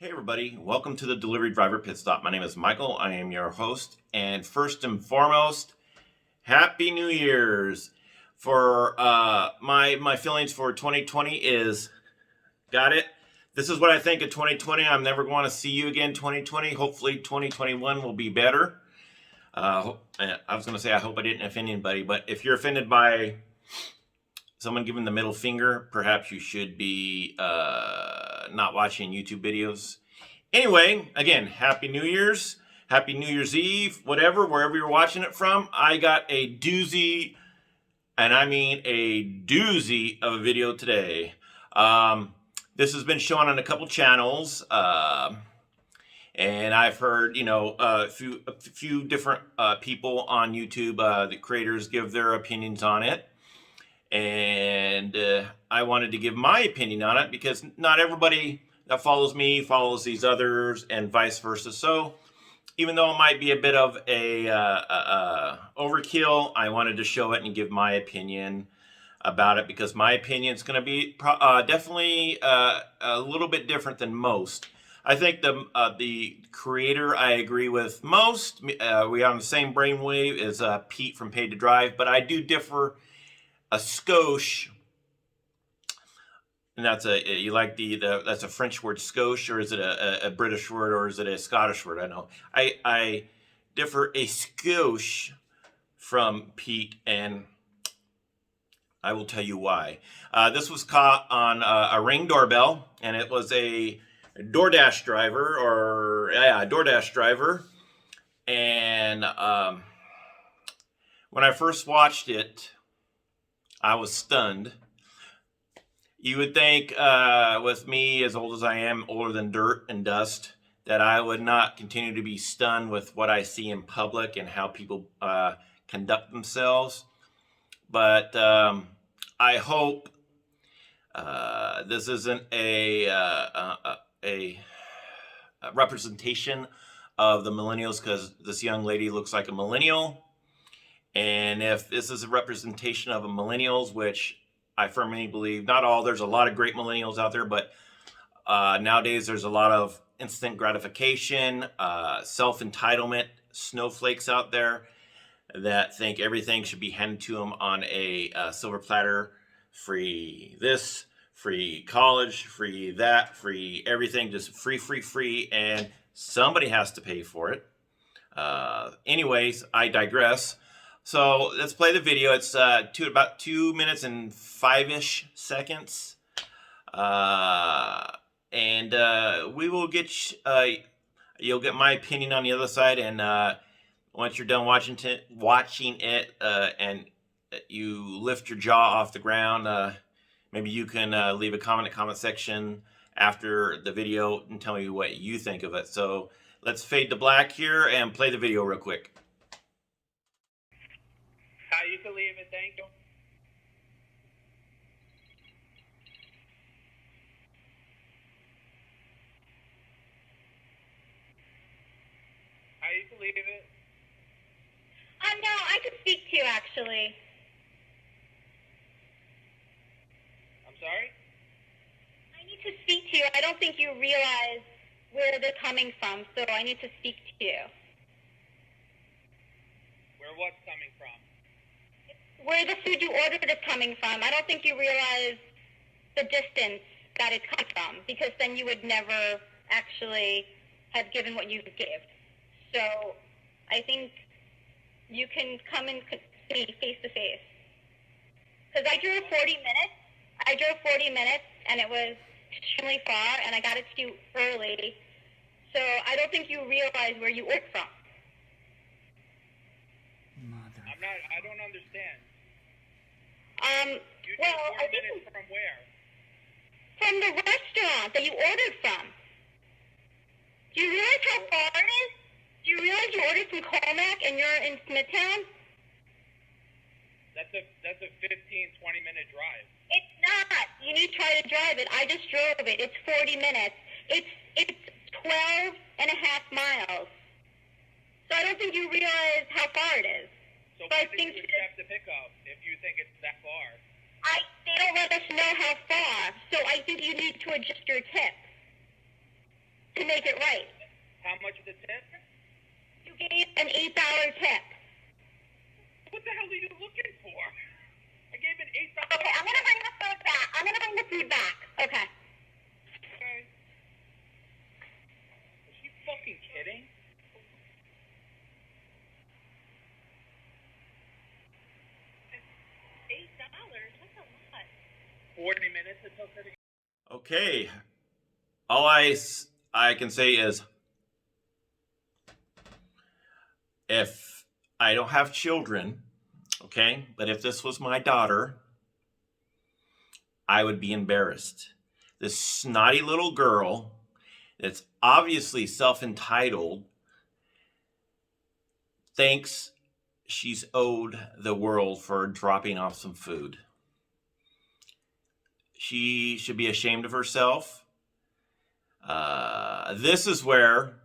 Hey everybody, welcome to the Delivery Driver Pit Stop. My name is Michael. I am your host, and first and foremost, Happy New Year's. For my feelings for 2020 is got it. This is what I think of 2020. I'm never going to see you again 2020. Hopefully 2021 will be better. I was going to say I hope I didn't offend anybody, but if you're offended by someone giving the middle finger, perhaps you should be not watching YouTube videos. Anyway, again, Happy New Year's. Happy New Year's Eve, whatever, wherever you're watching it from. I got a doozy, and I mean a doozy of a video today. This has been shown on a couple channels, and I've heard, a few different people on YouTube, the creators, give their opinions on it. And I wanted to give my opinion on it because not everybody that follows me follows these others, and vice versa. So even though it might be a bit of a overkill, I wanted to show it and give my opinion about it because my opinion is going to be definitely a little bit different than most. I think the creator I agree with most. We are on the same brainwave as Pete from Paid to Drive, but I do differ a skosh. And that's you like that's a French word, skosh, or is it a British word, or is it a Scottish word? I know. I differ a skosh from Pete, and I will tell you why. This was caught on a Ring doorbell, and it was a Doordash driver, Doordash driver. And when I first watched it, I was stunned. You would think, with me as old as I am, older than dirt and dust, that I would not continue to be stunned with what I see in public and how people conduct themselves. But I hope this isn't a representation of the millennials, because this young lady looks like a millennial. And if this is a representation of a millennials, which I firmly believe, not all, there's a lot of great millennials out there, but nowadays there's a lot of instant gratification, self-entitlement snowflakes out there that think everything should be handed to them on a silver platter. Free this, free college, free that, free everything, just free, and somebody has to pay for it. Anyways, I digress. So let's play the video. It's about 2 minutes and 5-ish seconds. And we will get, you'll get my opinion on the other side. And once you're done watching it, and you lift your jaw off the ground, maybe you can leave a comment in the comment section after the video and tell me what you think of it. So let's fade to black here and play the video real quick. You can leave it, thank you. You can leave it. No, I could speak to you, actually. I'm sorry? I need to speak to you. I don't think you realize where they're coming from, so I need to speak to you. Where what's coming from? Where the food you ordered is coming from. I don't think you realize the distance that it's come from, because then you would never actually have given what you give. So I think you can come and see me face to face. Because I drove 40 minutes, and it was extremely far, and I got it to you early. So I don't think you realize where you ordered from. I don't understand. You well, did 4 I think minutes from where? From the restaurant that you ordered from. Do you realize how far it is? Do you realize you ordered from Colmac and you're in Smithtown? That's a 15, 20-minute drive. It's not. You need to try to drive it. I just drove it. It's 40 minutes. It's 12 and a half miles. So I don't think you realize how far it is. So why did you accept the pickup if you think it's that far? They don't let us know how far, so I think you need to adjust your tip. to make it right. How much is the tip? You gave an $8 tip. What the hell are you looking for? I gave an $8. Okay, I'm gonna bring the food back. I'm gonna bring the food back. Okay. Okay. Is she fucking kidding? $8? That's a lot. 40 minutes it took her to. Okay. All I can say is, if I don't have children, okay, but if this was my daughter, I would be embarrassed. This snotty little girl that's obviously self-entitled thinks she's owed the world for dropping off some food. She should be ashamed of herself. This is where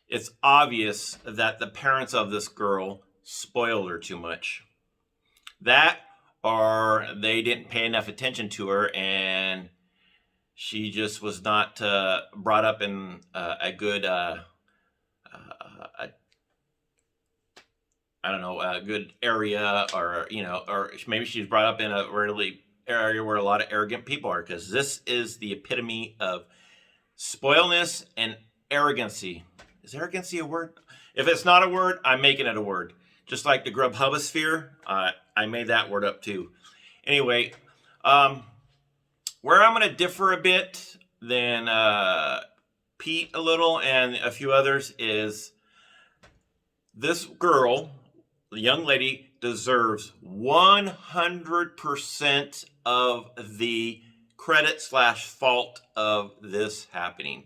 it's obvious that the parents of this girl spoiled her too much. That, or they didn't pay enough attention to her, and she just was not brought up in a good, a good area, or or maybe she's brought up in a really area where a lot of arrogant people are, because this is the epitome of spoilness and arrogancy. Is arrogancy a word? If it's not a word, I'm making it a word. Just like the Grubhubosphere, I made that word up too. Anyway, where I'm going to differ a bit than Pete a little and a few others is this girl, the young lady, deserves 100% of the credit/fault of this happening.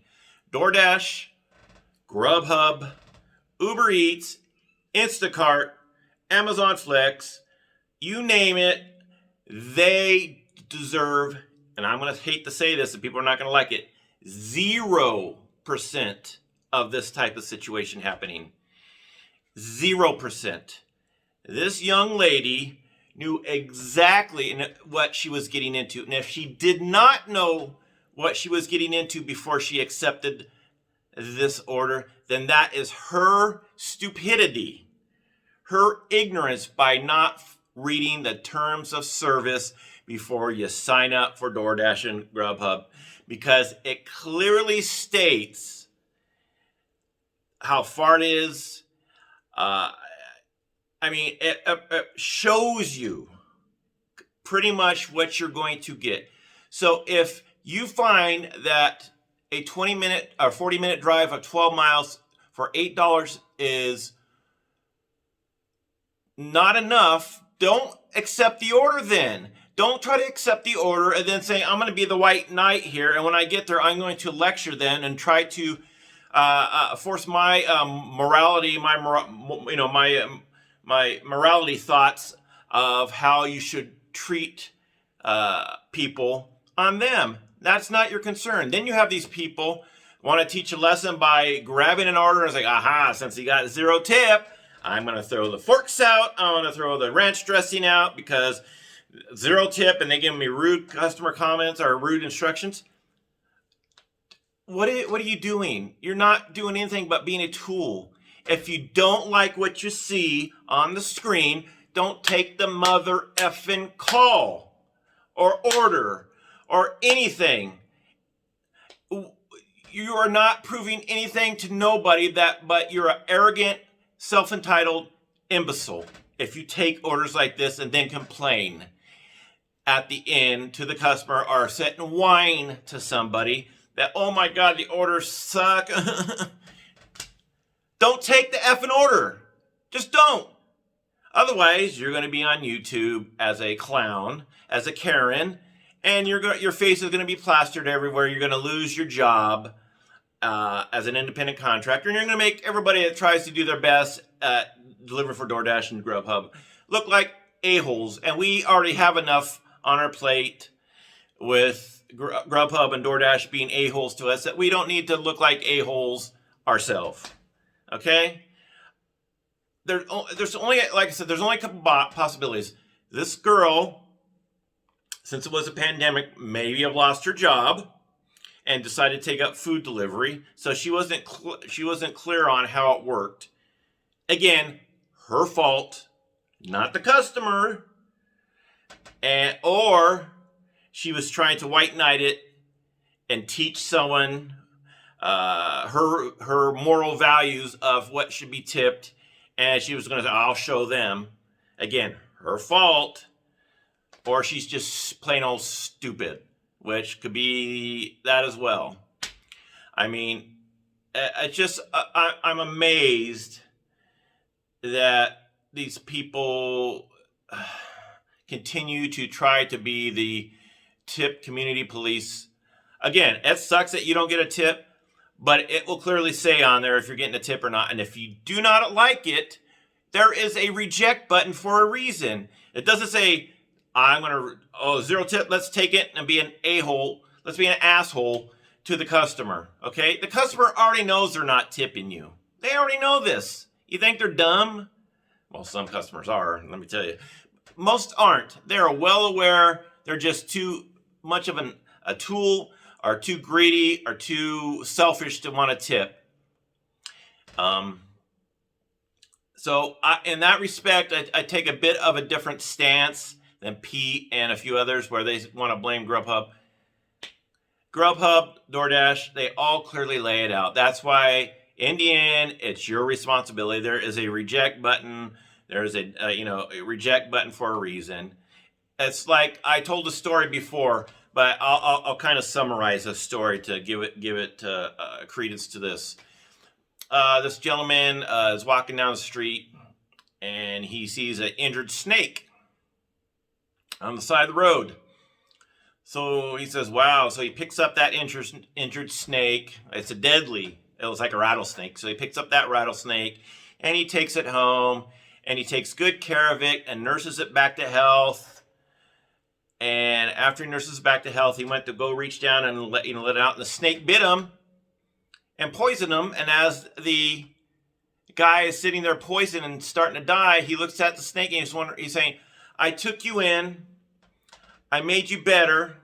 Doordash, Grubhub, Uber Eats, Instacart, Amazon Flex, you name it, they deserve, and I'm going to hate to say this and people are not going to like it, 0% of this type of situation happening. 0%. This young lady knew exactly what she was getting into. And if she did not know what she was getting into before she accepted this order, then that is her stupidity, her ignorance by not reading the terms of service before you sign up for DoorDash and Grubhub, because it clearly states how far it is. It shows you pretty much what you're going to get. So if you find that a 20-minute or 40-minute drive of 12 miles for $8 is not enough, don't accept the order then. Don't try to accept the order and then say, I'm going to be the white knight here, and when I get there, I'm going to lecture then and try to force my morality, my morality thoughts of how you should treat people on them. That's not your concern. Then you have these people want to teach a lesson by grabbing an order and it's like, aha, since he got 0 tip, I'm going to throw the forks out. I'm going to throw the ranch dressing out because 0 tip, and they give me rude customer comments or rude instructions. What are you doing? You're not doing anything but being a tool. If you don't like what you see on the screen, don't take the mother effing call or order or anything. You are not proving anything to nobody but you're an arrogant, self-entitled imbecile if you take orders like this and then complain at the end to the customer or sit and whine to somebody that, oh my God, the orders suck. Don't take the effing order. Just don't. Otherwise, you're going to be on YouTube as a clown, as a Karen, and your face is going to be plastered everywhere. You're going to lose your job as an independent contractor, and you're going to make everybody that tries to do their best at delivering for DoorDash and Grubhub look like a-holes. And we already have enough on our plate with Grubhub and DoorDash being a-holes to us that we don't need to look like a-holes ourselves. Okay? There's only, like I said, there's only a couple possibilities. This girl, since it was a pandemic, maybe have lost her job. and decided to take up food delivery. So she wasn't clear on how it worked. Again, her fault, not the customer. And or she was trying to white knight it and teach someone her moral values of what should be tipped, and she was going to say, I'll show them. Again, her fault, or she's just plain old stupid, which could be that as well. I mean, I'm amazed that these people continue to try to be the tip community police. Again, it sucks that you don't get a tip, but it will clearly say on there if you're getting a tip or not. And if you do not like it, there is a reject button for a reason. It doesn't say, zero tip, let's take it and be an a-hole. Let's be an asshole to the customer, okay? The customer already knows they're not tipping you. They already know this. You think they're dumb? Well, some customers are, let me tell you. Most aren't. They're well aware. They're just too much of a tool, are too greedy, or too selfish to want to tip. So in that respect, I take a bit of a different stance than Pete and a few others where they want to blame Grubhub. Grubhub, Doordash, they all clearly lay it out. That's why, in the end, it's your responsibility. There is a reject button. There's a reject button for a reason. It's like I told a story before, but I'll kind of summarize a story to give it credence to this. This gentleman is walking down the street and he sees an injured snake on the side of the road. So he says, wow. So he picks up that injured snake. It was like a rattlesnake. So he picks up that rattlesnake and he takes it home and he takes good care of it and nurses it back to health. And after he nurses it back to health, he went to go reach down and let it out. And the snake bit him and poisoned him. And as the guy is sitting there poisoned and starting to die, he looks at the snake and he's saying, I took you in, I made you better,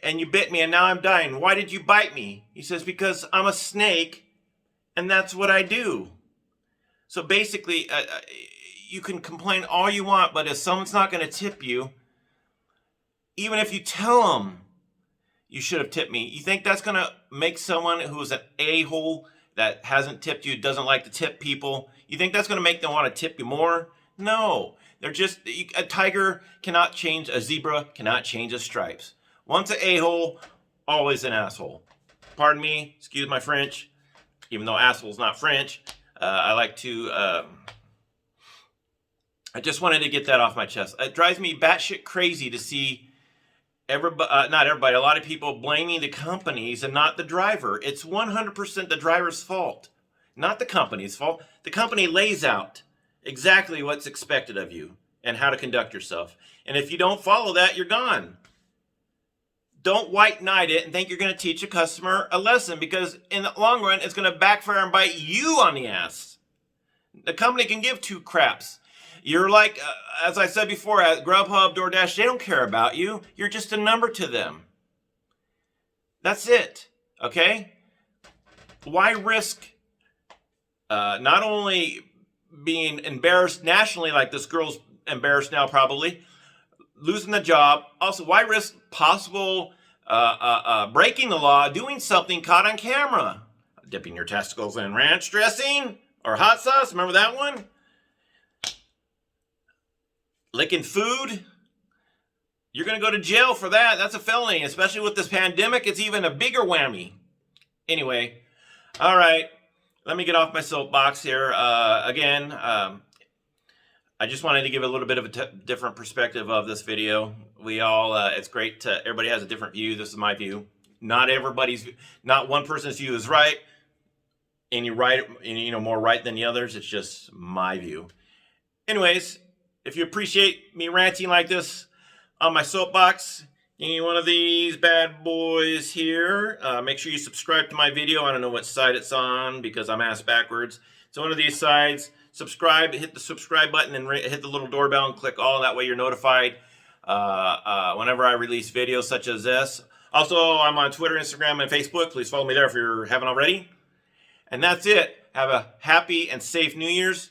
and you bit me, and now I'm dying. Why did you bite me? He says, because I'm a snake, and that's what I do. So basically, you can complain all you want, but if someone's not going to tip you, even if you tell them you should have tipped me, you think that's going to make someone who's an a-hole that hasn't tipped you, doesn't like to tip people, you think that's going to make them want to tip you more? No. They're just, a tiger cannot change, a zebra cannot change its stripes. Once an a-hole, always an asshole. Pardon me, excuse my French, even though asshole's not French. I just wanted to get that off my chest. It drives me batshit crazy to see not everybody, a lot of people blaming the companies and not the driver. It's 100% the driver's fault, not the company's fault. The company lays out exactly what's expected of you and how to conduct yourself. And if you don't follow that, you're gone. Don't white knight it and think you're going to teach a customer a lesson, because in the long run, it's going to backfire and bite you on the ass. The company can give two craps. You're like, as I said before, at Grubhub, Doordash, they don't care about you. You're just a number to them. That's it. Okay? Why risk not only being embarrassed nationally, like this girl's embarrassed now probably, losing the job. Also, why risk possible breaking the law, doing something caught on camera? Dipping your testicles in ranch dressing or hot sauce, remember that one? Licking food, you're going to go to jail for that. That's a felony, especially with this pandemic. It's even a bigger whammy. Anyway, all right. Let me get off my soapbox here. Again, I just wanted to give a little bit of a different perspective of this video. It's great to, everybody has a different view. This is my view. Not one person's view is right, and you're right, more right than the others. It's just my view. Anyways, if you appreciate me ranting like this on my soapbox, any one of these bad boys here, make sure you subscribe to my video. I don't know what side it's on because I'm ass backwards. So one of these sides, subscribe, hit the subscribe button and hit the little doorbell and click all. That way you're notified whenever I release videos such as this. Also, I'm on Twitter, Instagram, and Facebook. Please follow me there if you haven't already. And that's it. Have a happy and safe New Year's.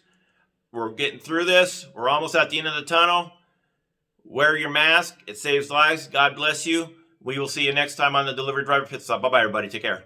We're getting through this. We're almost at the end of the tunnel. Wear your mask. It saves lives. God bless you. We will see you next time on the Delivery Driver Pit Stop. Bye-bye, everybody. Take care.